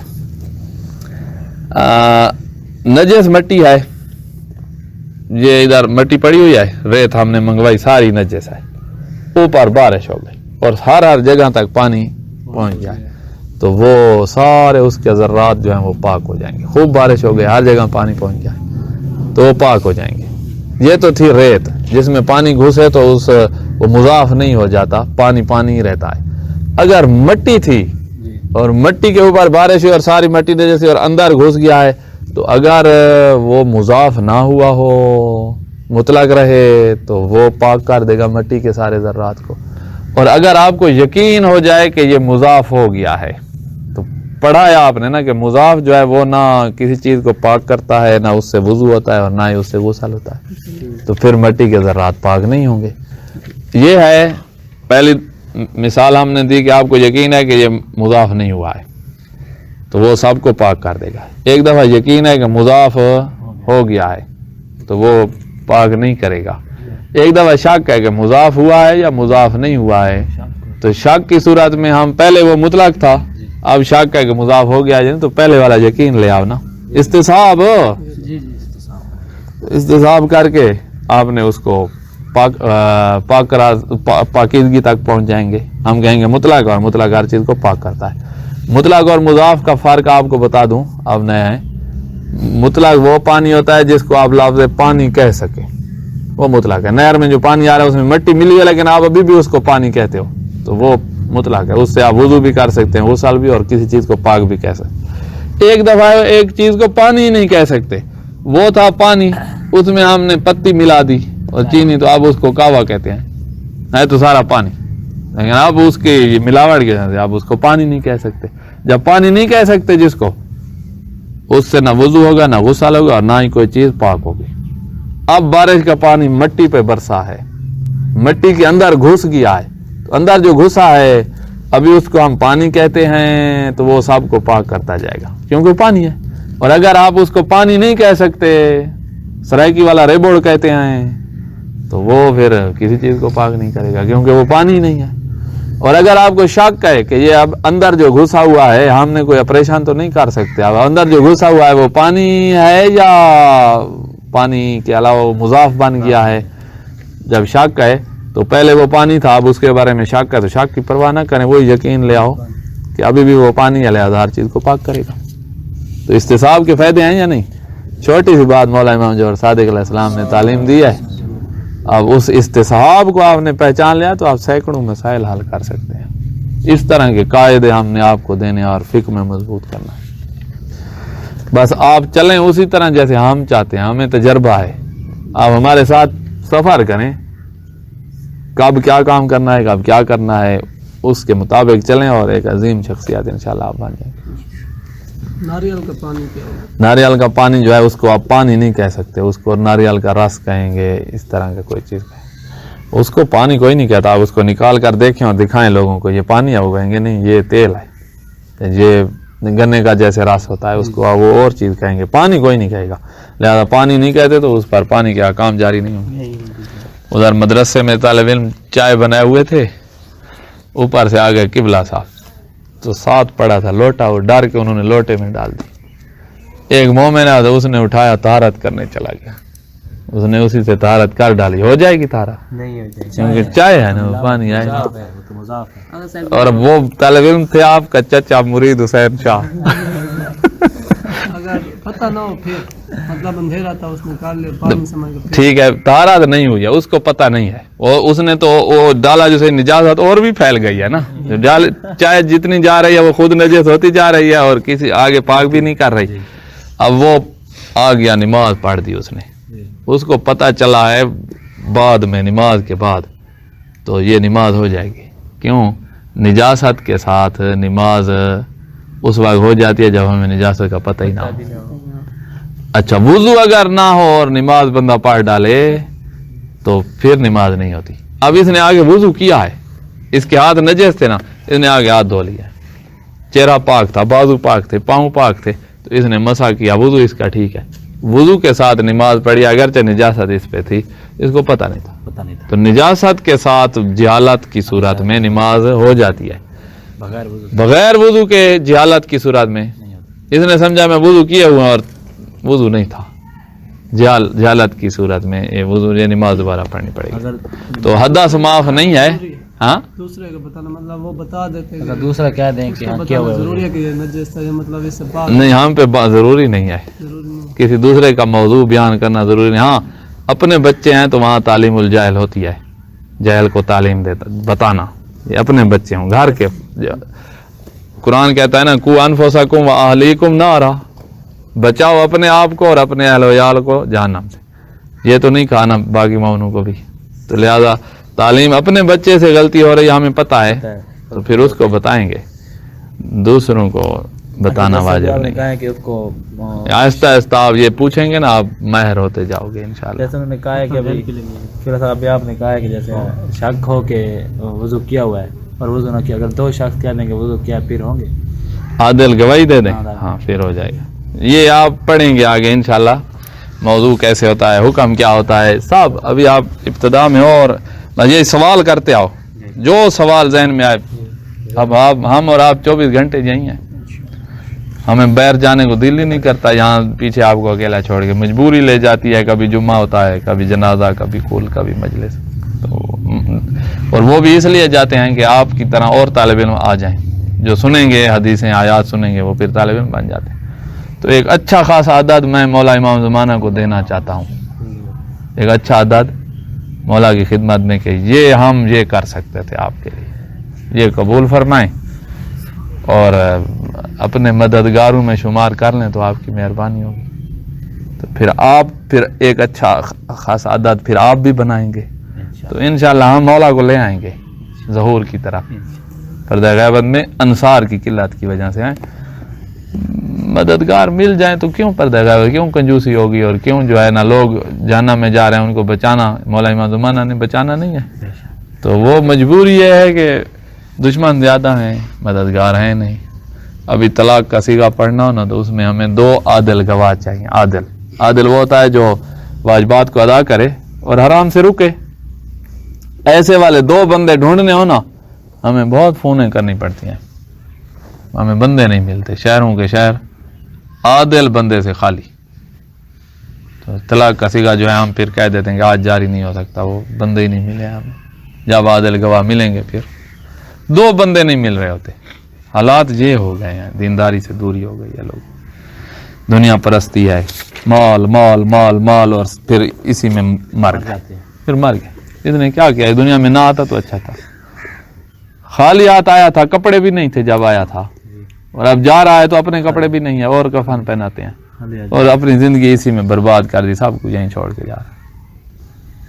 [SPEAKER 1] نجس مٹی ہے، یہ ادھر مٹی پڑی ہوئی ہے، ریت ہم نے منگوائی ساری نجس ہے، اوپر بارش ہو گئی اور ہر جگہ تک پانی پہنچ جائے تو وہ سارے اس کے ذرات جو ہیں وہ پاک ہو جائیں گے۔ خوب بارش ہو گئی، ہر جگہ پانی پہنچ جائے تو وہ پاک ہو جائیں گے۔ یہ تو تھی ریت جس میں پانی گھسے تو وہ مضاف نہیں ہو جاتا، پانی پانی ہی رہتا ہے۔ اگر مٹی تھی اور مٹی کے اوپر بارش ہوئی اور ساری مٹی نے جیسے اور اندر گھس گیا ہے تو اگر وہ مضاف نہ ہوا ہو، مطلق رہے تو وہ پاک کر دے گا مٹی کے سارے ذرات کو۔ اور اگر آپ کو یقین ہو جائے کہ یہ مضاف ہو گیا ہے تو پڑھا ہے آپ نے نا کہ مضاف جو ہے وہ نہ کسی چیز کو پاک کرتا ہے، نہ اس سے وضو ہوتا ہے اور نہ ہی اس سے غسل ہوتا ہے، تو پھر مٹی کے ذرات پاک نہیں ہوں گے۔ یہ ہے پہلی مثال ہم نے دی کہ آپ کو یقین ہے کہ یہ مضاف نہیں ہوا ہے تو وہ سب کو پاک کر دے گا۔ ایک دفعہ یقین ہے کہ مضاف ہو گیا ہے تو وہ پاک نہیں کرے گا۔ ایک دفعہ شک ہے کہ مضاف ہوا ہے یا مضاف نہیں ہوا ہے، تو شک کی صورت میں ہم پہلے وہ مطلق تھا، اب شک ہے کہ مضاف ہو گیا ہے تو پہلے والا یقین لے آؤ نا، استصحاب کر کے آپ نے اس کو پاکیزگی تک پہنچ جائیں گے۔ ہم کہیں گے مطلق، اور مطلق ہر چیز کو پاک کرتا ہے۔ مطلق اور مضاف کا فرق آپ کو بتا دوں، اب نیا ہے۔ مطلق وہ پانی ہوتا ہے جس کو آپ لفظ پانی کہہ سکیں، وہ مطلق ہے۔ نہر میں جو پانی آ رہا ہے اس میں مٹی ملی ہے لیکن آپ ابھی بھی اس کو پانی کہتے ہو تو وہ مطلق ہے، اس سے آپ وضو بھی کر سکتے ہیں، غسل بھی، اور کسی چیز کو پاک بھی کہہ سکتے ہیں۔ ایک دفعہ ایک چیز کو پانی ہی نہیں کہہ سکتے، وہ تھا پانی، اس میں ہم نے پتی ملا دی اور چینی تو آپ اس کو کہوا کہتے ہیں، ہے تو سارا پانی، لیکن آپ اس کی ملاوٹ کے وجہ سے آپ اس کو پانی نہیں کہہ سکتے۔ جب پانی نہیں کہہ سکتے جس کو، اس سے نہ وضو ہوگا، نہ غسل ہوگا، اور نہ ہی کوئی چیز پاک ہوگی۔ اب بارش کا پانی مٹی پہ برسا ہے، مٹی کے اندر گھس گیا ہے، تو اندر جو گھسا ہے ابھی اس کو ہم پانی کہتے ہیں تو وہ سب کو پاک کرتا جائے گا کیونکہ پانی ہے۔ اور اگر آپ اس کو پانی نہیں کہہ سکتے، سرائکی والا ریبوڑ کہتے ہیں، تو وہ پھر کسی چیز کو پاک نہیں کرے گا کیونکہ وہ پانی نہیں ہے۔ اور اگر آپ کو شک ہے کہ یہ اب اندر جو گھسا ہوا ہے، ہم نے کوئی آپریشن تو نہیں کر سکتے، اب اندر جو گھسا ہوا ہے وہ پانی ہے یا پانی کے علاوہ مضاف بن گیا ہے، جب شک ہے تو پہلے وہ پانی تھا، اب اس کے بارے میں شک ہے تو شک کی پرواہ نہ کریں، وہی یقین لے آؤ کہ ابھی بھی وہ پانی ہے، لہذا ہر چیز کو پاک کرے گا۔ تو استصحاب کے فائدے ہیں یا نہیں؟ چھوٹی سی بات مولا امام جعفر صادق علیہ السلام نے تعلیم دی ہے، اب اس استصحاب کو آپ نے پہچان لیا تو آپ سینکڑوں مسائل حل کر سکتے ہیں۔ اس طرح کے قاعدے ہم نے آپ کو دینے اور فقہ میں مضبوط کرنا ہے، بس آپ چلیں اسی طرح جیسے ہم چاہتے ہیں، ہمیں تجربہ ہے، آپ ہمارے ساتھ سفر کریں، کب کیا کام کرنا ہے، کب کیا کرنا ہے، اس کے مطابق چلیں اور ایک عظیم شخصیت انشاءاللہ آپ بن جائیں۔
[SPEAKER 3] ناریل کا پانی کیا ہوگا؟
[SPEAKER 1] ناریل کا پانی جو ہے اس کو آپ پانی نہیں کہہ سکتے، اس کو ناریل کا رس کہیں گے، اس طرح کا کوئی چیز کہیں، اس کو پانی کوئی نہیں کہتا۔ آپ اس کو نکال کر دیکھیں اور دکھائیں لوگوں کو یہ پانی ہے، وہ کہیں گے نہیں یہ تیل ہے، یہ گنے کا جیسے رس ہوتا ہے، اس کو وہ اور چیز کہیں گے، پانی کوئی نہیں کہے گا، لہذا پانی نہیں کہتے تو اس پر پانی کے احکام جاری نہیں ہوں گے۔ ادھر مدرسے میں طالب علم چائے بنائے ہوئے تھے، اوپر سے آگے قبلہ صاحب تو ساتھ پڑا تھا لوٹا، وہ ڈر کے انہوں نے لوٹے میں ڈال دی، ایک مومن ہے تو اس نے اٹھایا طہارت کرنے چلا گیا, اس نے اسی سے طہارت کر ڈالی, ہو جائے گی طہارت؟
[SPEAKER 2] نہیں ہو جائے
[SPEAKER 1] کیونکہ چائے ہے نا, پانی آئے گا.
[SPEAKER 2] تو مضاف ہے.
[SPEAKER 1] اور وہ طالب علم تھے آپ کا چچا مرید حسین شاہ.
[SPEAKER 3] اگر پتہ نہ ہو پھر مطلب اندھیرا تھا, اس نے کر لیا پانی سمجھ کر.
[SPEAKER 1] ٹھیک ہے, طہارت نہیں ہوئی ہے, اس کو پتہ نہیں ہے, اس نے تو وہ ڈالا جسے نجاست اور بھی پھیل گئی ہے نا. چائے جتنی جا رہی ہے وہ خود نجس ہوتی جا رہی ہے اور کسی آگے پاک بھی نہیں کر رہی. اب وہ آ گیا, نماز پڑھ دی اس نے, اس کو پتہ چلا ہے بعد میں نماز کے بعد تو یہ نماز ہو جائے گی. کیوں؟ نجاست کے ساتھ نماز اس وقت ہو جاتی ہے جب ہمیں نجاست کا پتہ ہی نہ ہو. اچھا, وضو اگر نہ ہو اور نماز بندہ پڑھ ڈالے تو پھر نماز نہیں ہوتی. اب اس نے آگے وضو کیا ہے, اس کے ہاتھ نجس تھے نا, اس نے آگے ہاتھ دھو لیا, چہرہ پاک تھا, بازو پاک تھے, پاؤں پاک تھے, تو اس نے مسح کیا, وضو اس کا ٹھیک ہے. وضو کے ساتھ نماز پڑھی, اگرچہ نجاست اس پہ تھی, اس کو پتہ نہیں تھا. تو نجاست کے ساتھ جہالت کی صورت میں نماز ہو جاتی ہے, بغیر وضو کے جہالت کی صورت میں. اس نے سمجھا میں وضو کیا ہوا اور وضو نہیں تھا, جہالت کی صورت میں یہ نماز دوبارہ پڑھنی پڑے گی. تو حدث معاف نہیں ہے. ہاں,
[SPEAKER 3] دوسرے کو بتانا مطلب وہ بتا دیتے ہیں,
[SPEAKER 2] اگر دوسرا کہہ دیں کہ ہاں کیا ہوا,
[SPEAKER 3] ضروری ہے کہ یہ نجس ہے, مطلب اس سے پاک
[SPEAKER 1] نہیں, ہم پہ ضروری نہیں ہے,
[SPEAKER 3] ضروری نہیں.
[SPEAKER 1] کسی دوسرے کا موضوع بیان کرنا ضروری نہیں. ہاں, اپنے بچے ہیں تو وہاں تعلیم الجاہل ہوتی ہے, جہل کو تعلیم دیتا بتانا. یہ اپنے بچے ہوں, گھر کے. قرآن کہتا ہے نا, کو انفسکم و اہلیکم نارا, بچاؤ اپنے آپ کو اور اپنے اہل و عیال کو جہنم سے. یہ تو نہیں کہا نا باقی مومنوں کو بھی. تو لہذا تعلیم, اپنے بچے سے غلطی ہو رہی ہے ہمیں پتہ ہے تو پھر اس کو بتائیں گے, دوسروں کو بتانا واجب نہیں.
[SPEAKER 2] کہا ہے کہ اس کو
[SPEAKER 1] آہستہ آہستہ آپ یہ پوچھیں گے نا, آپ ماہر ہوتے جاؤ گے انشاءاللہ.
[SPEAKER 2] جیسے انہوں نے کہا ہے کہ ابھی پھر صاحب ابھی آپ نے کہا ہے کہ جیسے شک ہو کہ وضو کیا ہوا ہے اور وضو نہ کیا, اگر دو شخص کہہ دیں کہ وضو کیا پھر ہوں گے,
[SPEAKER 1] عادل گواہی دے دیں, ہاں پھر ہو جائے گا. یہ آپ پڑھیں گے آگے انشاءاللہ, موضوع کیسے ہوتا ہے, حکم کیا ہوتا ہے, سب ابھی آپ ابتدا میں ہو. اور یہ سوال کرتے آؤ, جو سوال ذہن میں آئے. اب ہم اور آپ 24 گھنٹے یہی ہیں, ہمیں باہر جانے کو دل ہی نہیں کرتا, یہاں پیچھے آپ کو اکیلا چھوڑ کے. مجبوری لے جاتی ہے, کبھی جمعہ ہوتا ہے, کبھی جنازہ, کبھی کھول, کبھی مجلس. اور وہ بھی اس لیے جاتے ہیں کہ آپ کی طرح اور طالب علم آ جائیں, جو سنیں گے حدیثیں آیات سنیں گے وہ پھر طالب علم بن جاتے ہیں. تو ایک اچھا خاص عادت میں مولا امام زمانہ کو دینا چاہتا ہوں, ایک اچھا عادت مولا کی خدمت میں, کہ یہ ہم یہ کر سکتے تھے آپ کے لیے, یہ قبول فرمائیں اور اپنے مددگاروں میں شمار کر لیں تو آپ کی مہربانی ہوگی. تو پھر ایک اچھا خاص عادت پھر آپ بھی بنائیں گے, تو انشاءاللہ ہم مولا کو لے آئیں گے ظہور کی طرف. پردہ غیبت میں انصار کی قلت کی وجہ سے ہیں, مددگار مل جائیں تو کیوں پردہ غیبت, کیوں کنجوسی ہوگی, اور کیوں جو ہے نا لوگ جہنم میں جا رہے ہیں ان کو بچانا مولا امام زمانہ نے بچانا نہیں ہے. تو وہ مجبوری یہ ہے کہ دشمن زیادہ ہیں, مددگار ہیں نہیں. ابھی طلاق کا صیغہ پڑھنا ہو نا تو اس میں ہمیں 2 عادل گواہ چاہیے. عادل وہ ہوتا ہے جو واجبات کو ادا کرے اور حرام سے رکے. ایسے والے 2 بندے ڈھونڈنے ہو نا, ہمیں بہت فونیں کرنی پڑتی ہیں, ہمیں بندے نہیں ملتے, شہروں کے شہر عادل بندے سے خالی. تو طلاق کا صیغہ جو ہے ہم پھر کہہ دیتے ہیں کہ آج جاری نہیں ہو سکتا, وہ بندے ہی نہیں ملے ہمیں. جب عادل گواہ ملیں گے, پھر 2 بندے نہیں مل رہے ہوتے. حالات یہ ہو گئے ہیں, دینداری سے دوری ہو گئی ہے, لوگ دنیا پرستی ہے, مال مال مال مال, اور پھر اسی میں مر گئے. پھر مر گئے. اس نے کیا کیا, دنیا میں نہ آتا تو اچھا تھا. خالی ہاتھ آیا تھا, کپڑے بھی نہیں تھے جب آیا تھا, اور اب جا رہا ہے تو اپنے کپڑے بھی نہیں ہے, اور کفن پہناتے ہیں, اور اپنی زندگی اسی میں برباد کر دی, سب کو یہیں چھوڑ کے جا رہا ہے.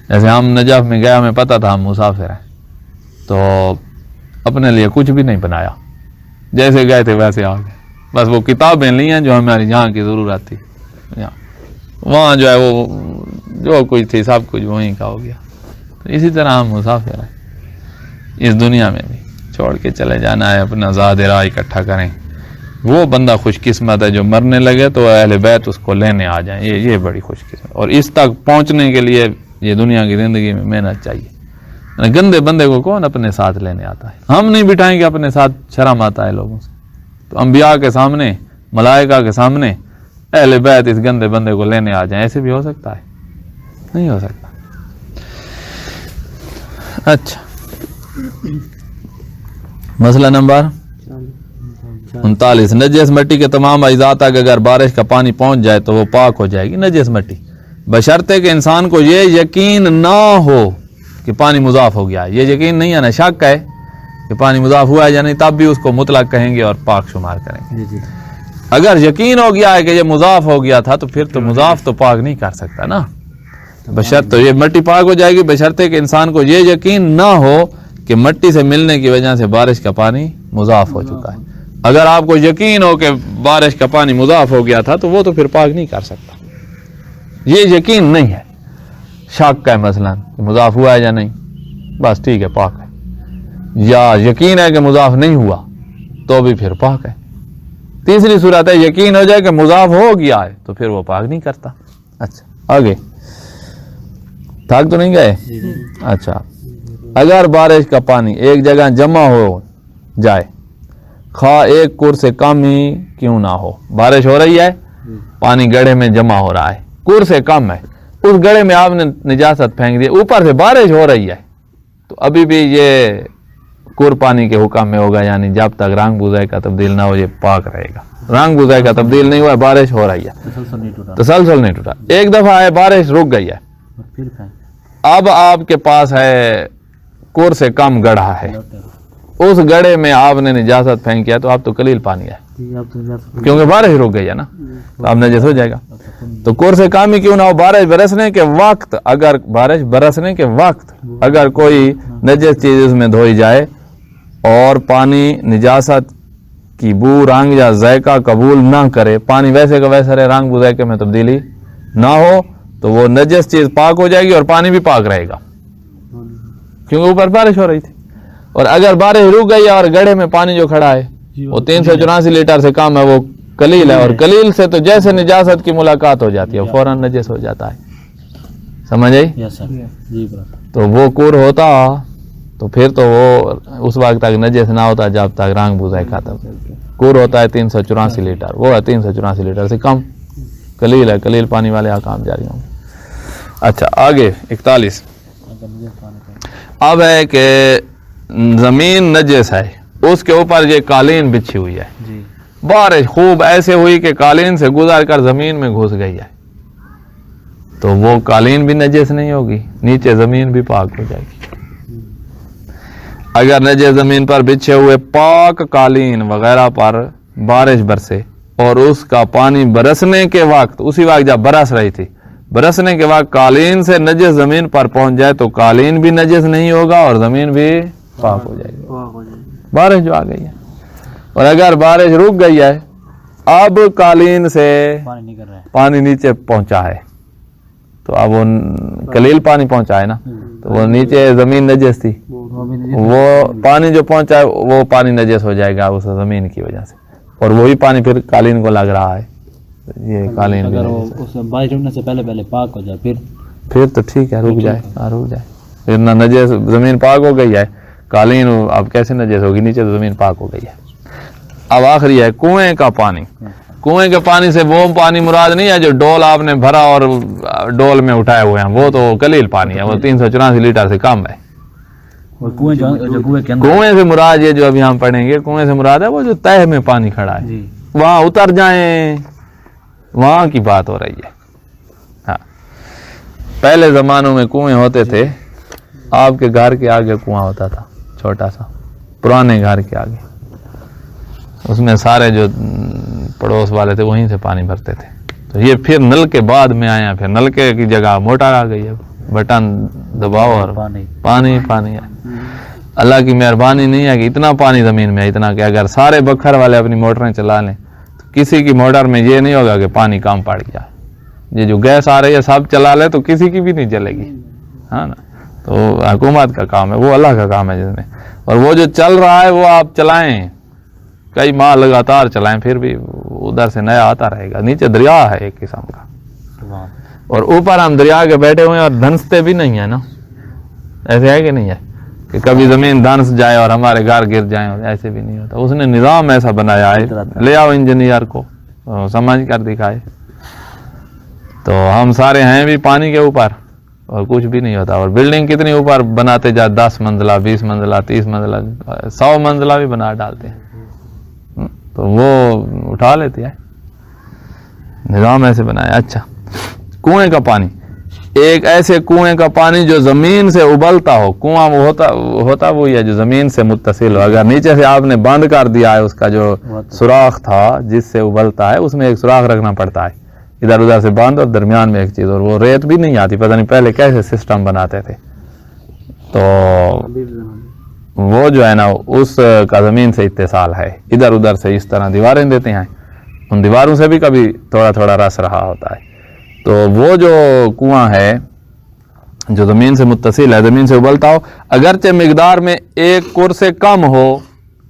[SPEAKER 1] جیسے ہم نجف میں گئے, ہمیں پتہ تھا ہم مسافر ہیں, تو اپنے لیے کچھ بھی نہیں بنایا, جیسے گئے تھے ویسے آ گئے. بس وہ کتابیں لی ہیں جو ہماری جہاں کی ضرورت تھی, وہاں جو ہے وہ جو کچھ تھی سب کچھ وہیں کا ہو گیا. تو اسی طرح ہم مسافر ہیں, اس دنیا میں بھی چھوڑ کے چلے جانا ہے. اپنا زاد راہ اکٹھا کریں. وہ بندہ خوش قسمت ہے جو مرنے لگے تو اہل بیت اس کو لینے آ جائیں, یہ بڑی خوش قسمت. اور اس تک پہنچنے کے لیے یہ دنیا کی زندگی میں محنت چاہیے. گندے بندے کو کون اپنے ساتھ لینے آتا ہے, ہم نہیں بٹھائیں گے اپنے ساتھ, شرم آتا ہے لوگوں سے. تو انبیاء کے سامنے, ملائکہ کے سامنے اہل بیت اس گندے بندے کو لینے آ جائیں, ایسے بھی ہو سکتا ہے؟ نہیں ہو سکتا. اچھا, مسئلہ نمبر 39, نجس مٹی کے تمام اجزاء تک اگر بارش کا پانی پہنچ جائے تو وہ پاک ہو جائے گی نجس مٹی, بشرطے کہ انسان کو یہ یقین نہ ہو کہ پانی مضاف ہو گیا. یہ یقین نہیں ہے نا, شک ہے کہ پانی مضاف ہوا ہے یا نہیں, تب بھی اس کو مطلق کہیں گے اور پاک شمار کریں گے.
[SPEAKER 2] جی
[SPEAKER 1] اگر یقین ہو گیا ہے کہ یہ مضاف ہو گیا تھا تو پھر تو مضاف تو پاک نہیں کر سکتا نا, بشرط تو یہ مٹی پاک ہو جائے گی بشرطے کہ انسان کو یہ یقین نہ ہو کہ مٹی سے ملنے کی وجہ سے بارش کا پانی مضاف ہو چکا ہے. اگر آپ کو یقین ہو کہ بارش کا پانی مضاف ہو گیا تھا تو وہ تو پھر پاک نہیں کر سکتا. یہ یقین نہیں ہے, شک ہے مثلا کہ مضاف ہوا ہے یا نہیں, بس ٹھیک ہے پاک ہے. یا یقین ہے کہ مضاف نہیں ہوا تو بھی پھر پاک ہے. تیسری صورت ہے یقین ہو جائے کہ مضاف ہو گیا ہے تو پھر وہ پاک نہیں کرتا. اچھا آگے, تھک تو نہیں گئے؟ اچھا, اگر بارش کا پانی ایک جگہ جمع ہو جائے, خواہ ایک کور سے کم ہی کیوں نہ ہو, بارش ہو رہی ہے, پانی گڑھے میں جمع ہو رہا ہے, کور سے کم ہے, اس گڑھے میں آپ نے نجاست پھینک دی, اوپر سے بارش ہو رہی ہے, تو ابھی بھی یہ کور پانی کے حکم میں ہوگا, یعنی جب تک رنگ بوزائی کا تبدیل نہ ہو یہ پاک رہے گا. رنگ بوزائی کا تبدیل نہیں ہوا, بارش ہو رہی ہے, تسلسل نہیں ٹوٹا. ایک دفعہ ہے بارش رک گئی ہے, اب آپ کے پاس ہے کور سے کم گڑھا ہے, اس گڑھے میں آپ نے نجاست پھینک کیا تو آپ تو قلیل پانی ہے, کیونکہ بارش رک گئی ہے نا, تو آپ نجس ہو جائے گا. تو کور سے کام ہی کیوں نہ ہو, بارش برسنے کے وقت, اگر بارش برسنے کے وقت اگر کوئی نجس چیز اس میں دھوئی جائے اور پانی نجاست کی بو, رنگ یا ذائقہ قبول نہ کرے, پانی ویسے کا ویسا رہے, رنگ بو ذائقے میں تبدیلی نہ ہو, تو وہ نجس چیز پاک ہو جائے گی اور پانی بھی پاک رہے گا, کیونکہ اوپر بارش ہو رہی تھی. اور اگر بارش رک گئی اور گڑھے میں پانی جو کھڑا ہے وہ 384 لیٹر سے کم ہے, وہ قلیل ہے, اور قلیل سے تو جیسے نجاست کی ملاقات ہو جاتی ہے فوراً نجس ہو جاتا ہے. سمجھ آئی؟ تو وہ کور ہوتا تو پھر تو وہ اس وقت تک نجس نہ ہوتا جب تک رنگ بوزائی کھاتا. کور ہوتا ہے 384 لیٹر, وہ ہے 384 لیٹر سے کم, قلیل ہے, قلیل پانی والے آکام جاری ہوں. اچھا آگے 41, اب ہے کہ زمین نجس ہے, اس کے اوپر یہ قالین بچھی ہوئی ہے, بارش خوب ایسے ہوئی کہ قالین سے گزر کر زمین میں گھس گئی ہے, تو وہ قالین بھی نجس نہیں ہوگی, نیچے زمین بھی پاک ہو جائے گی. اگر نجس زمین پر بچھے ہوئے پاک قالین وغیرہ پر بارش برسے اور اس کا پانی برسنے کے وقت, اسی وقت جب برس رہی تھی, برسنے کے وقت قالین سے نجس زمین پر پہنچ جائے تو قالین بھی نجس نہیں ہوگا اور زمین بھی پاک ہو جائے گی, بارش جو آ گئی ہے. اور اگر بارش رک گئی ہے, اب قالین سے پانی نیچے پہنچا ہے, تو اب وہ قلیل پانی پہنچا ہے نا, تو وہ نیچے زمین نجس تھی, وہ پانی جو پہنچا ہے وہ پانی نجس ہو جائے گا اس زمین کی وجہ سے, اور وہی پانی پھر قالین کو لگ رہا ہے. یہ قالین
[SPEAKER 2] اگر اس بارش رکنے سے پہلے پاک ہو جائے
[SPEAKER 1] پھر تو ٹھیک ہے, رک جائے, رک جائے. پھر نہ نجس زمین پاک ہو گئی ہے, قالین اب کیسے نجس ہوگی, نیچے تو زمین پاک ہو گئی ہے. اب آخری ہے کنویں کا پانی. کنویں کے پانی سے وہ پانی مراد نہیں ہے جو ڈول آپ نے بھرا اور ڈول میں اٹھائے ہوئے ہیں, وہ تو قلیل پانی ہے, وہ 384 لیٹر سے کم ہے. کنویں سے مراد یہ جو ابھی ہم پڑھیں گے, کنویں سے مراد ہے وہ جو تہ میں پانی کھڑا ہے, وہاں اتر جائیں, وہاں کی بات ہو رہی ہے. ہاں, پہلے زمانوں میں کنویں ہوتے تھے, آپ کے گھر کے آگے کنواں ہوتا تھا چھوٹا سا, پرانے گھر کے آگے, اس میں سارے جو پڑوس والے تھے وہیں سے پانی بھرتے تھے. تو یہ پھر نل کے بعد میں آیا, پھر نلکے کی جگہ موٹر آ گئی ہے, بٹن دباؤ اور پانی پانی ہے. اللہ کی مہربانی نہیں ہے کہ اتنا پانی زمین میں ہے, اتنا کہ اگر سارے بکھر والے اپنی موٹریں چلا لیں تو کسی کی موٹر میں یہ نہیں ہوگا کہ پانی کم پڑ گیا. یہ جو گیس آ رہی ہے سب چلا لے تو کسی کی بھی نہیں چلے گی, ہاں نا. تو حکومت کا کام ہے, وہ اللہ کا کام ہے جس میں, اور وہ جو چل رہا ہے وہ آپ چلائیں, کئی ماہ لگاتار چلائیں, پھر بھی ادھر سے نیا آتا رہے گا. نیچے دریا ہے ایک قسم کا, اور اوپر ہم دریا کے بیٹھے ہوئے ہیں اور دھنستے بھی نہیں ہیں نا, ایسے ہے کہ نہیں ہے کہ کبھی زمین دھنس جائے اور ہمارے گھر گر جائیں, ایسے بھی نہیں ہوتا. اس نے نظام ایسا بنایا ہے, لے آؤ انجینئر کو, سمجھ کر دکھائے. تو ہم سارے ہیں بھی پانی کے اوپر اور کچھ بھی نہیں ہوتا. اور بلڈنگ کتنی اوپر بناتے جا 10 منزلہ 20 منزلہ 30 منزلہ 100 منزلہ بھی بنا ڈالتے ہیں, تو وہ اٹھا لیتے ہیں. نظام ایسے بنایا. اچھا, کنویں کا پانی, ایک ایسے کنویں کا پانی جو زمین سے ابلتا ہو. کنواں ہوتا وہی ہے جو زمین سے متصل ہو. اگر نیچے سے آپ نے بند کر دیا ہے اس کا جو سوراخ تھا جس سے ابلتا ہے, اس میں ایک سوراخ رکھنا پڑتا ہے, ادھر ادھر سے بند اور درمیان میں ایک چیز, اور وہ ریت بھی نہیں آتی. پتہ نہیں پہلے کیسے سسٹم بناتے تھے. تو وہ جو ہے نا اس کا زمین سے اتصال ہے. ادھر ادھر سے اس طرح دیواریں دیتے ہیں, ان دیواروں سے بھی کبھی تھوڑا تھوڑا رس رہا ہوتا ہے. تو وہ جو کنواں ہے جو زمین سے متصل ہے, زمین سے ابلتا ہو, اگرچہ مقدار میں ایک کور سے کم ہو,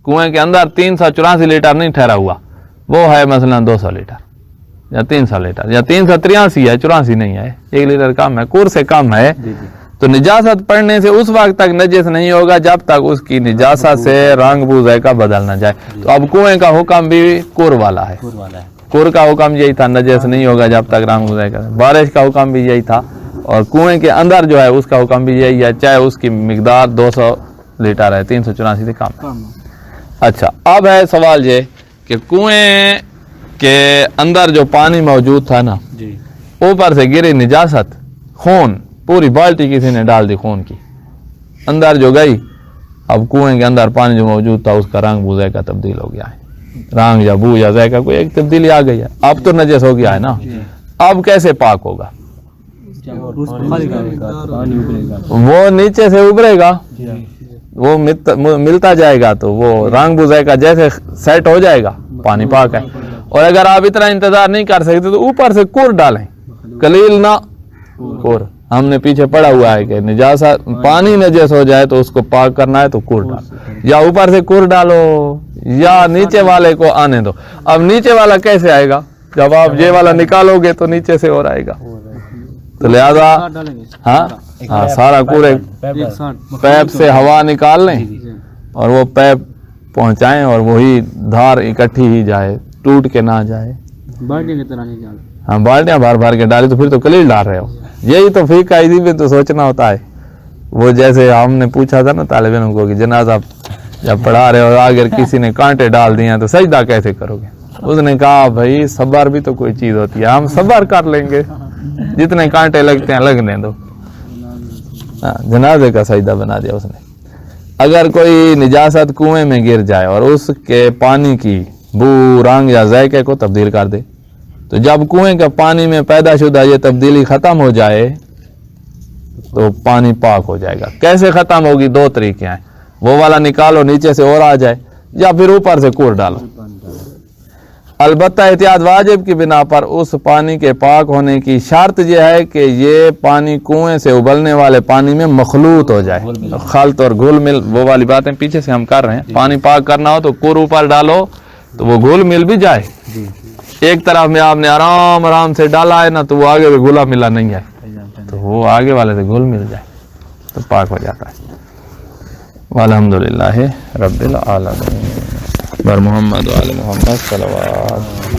[SPEAKER 1] کنویں کے اندر 384 لیٹر نہیں ٹھہرا ہوا, وہ ہے مثلا 200 لیٹر یا 300 لیٹر یا 383 ہے, 84 نہیں ہے, 1 لیٹر کم ہے, کور سے کم ہے, تو نجاست پڑنے سے اس وقت تک نجس نہیں ہوگا جب تک اس کی نجاست سے رنگ بو ذائقہ بدل نہ جائے. تو اب کنویں کا حکم بھی کور والا ہے. کور کا حکم یہی تھا, نجس نہیں ہوگا جب تک رنگ بو ذائقہ. بارش کا حکم بھی یہی تھا, اور کنویں کے اندر جو ہے اس کا حکم بھی یہی ہے, چاہے اس کی مقدار 200 لیٹر ہے, 384 سے کم. اچھا, اب ہے سوال یہ کہ کنویں کے اندر جو پانی موجود تھا نا, اوپر سے گری نجاست, خون, پوری بالٹی کسی نے ڈال دی خون کی, اندر جو گئی, اب کنویں کے اندر پانی جو موجود تھا اس کا رنگ بو ذائقہ تبدیل ہو گیا ہے. رنگ یا بو یا ذائقہ کوئی ایک تبدیلی آ گئی ہے, اب تو نجس ہو گیا ہے نا. اب کیسے پاک ہوگا؟ وہ نیچے سے ابھرے گا, وہ ملتا جائے گا, تو وہ رنگ بو ذائقہ جیسے سیٹ ہو جائے گا, پانی پاک ہے. اور اگر آپ اتنا انتظار نہیں کر سکتے تو اوپر سے کور ڈالیں, قلیل نہ کور. ہم نے پیچھے پڑا ہوا ہے کہ نجاست پانی نجس ہو جائے تو اس کو پاک کرنا ہے تو کور ڈالو, یا اوپر سے کور ڈالو یا نیچے والے کو آنے دو. اب نیچے والا کیسے آئے گا؟ جب آپ یہ والا نکالو گے تو نیچے سے اور آئے گا. تو لہذا ہاں سارا کور پیپ سے ہوا نکال لیں اور وہ پیپ پہنچائیں, اور وہی دھار اکٹھی ہی جائے, ٹوٹ کے نہ جائے. ہاں, بالٹیاں بھر بھر کے ڈالی تو پھر تو قلیل ڈال رہے ہو. یہی تو فقہ اسی میں تو سوچنا ہوتا ہے. وہ جیسے ہم نے پوچھا تھا نا طالب علم کو کہ جنازہ جب پڑھا رہے اور اگر کسی نے کانٹے ڈال دیے تو سجدہ کیسے کرو گے؟ اس نے کہا بھائی صبر بھی تو کوئی چیز ہوتی ہے, ہم صبر کر لیں گے, جتنے کانٹے لگتے ہیں لگنے دو. جنازے کا سجدہ بنا دیا اس نے. اگر کوئی نجاست کنویں میں گر جائے اور اس کے پانی کی بو, رنگ یا ذائقے کو تبدیل کر دے, تو جب کنویں کے پانی میں پیدا شدہ یہ تبدیلی ختم ہو جائے تو پانی پاک ہو جائے گا. کیسے ختم ہوگی؟ 2 طریقے ہیں. وہ والا نکالو نیچے سے اور آ جائے, یا پھر اوپر سے کور ڈالو. البتہ احتیاط واجب کی بنا پر اس پانی کے پاک ہونے کی شرط یہ ہے کہ یہ پانی کنویں سے ابلنے والے پانی میں مخلوط ہو جائے. خلط اور گھل مل وہ والی باتیں پیچھے سے ہم کر رہے ہیں. پانی پاک کرنا ہو تو کور اوپر ڈالو تو وہ گھل مل بھی جائے. ایک طرف میں آپ نے آرام آرام سے ڈالا ہے نا, تو وہ آگے سے گھلا ملا نہیں ہے, تو وہ آگے والے سے گھل مل جائے تو پاک ہو جاتا ہے. والحمدللہ رب العالمین. بر محمد و آل محمد صلوات.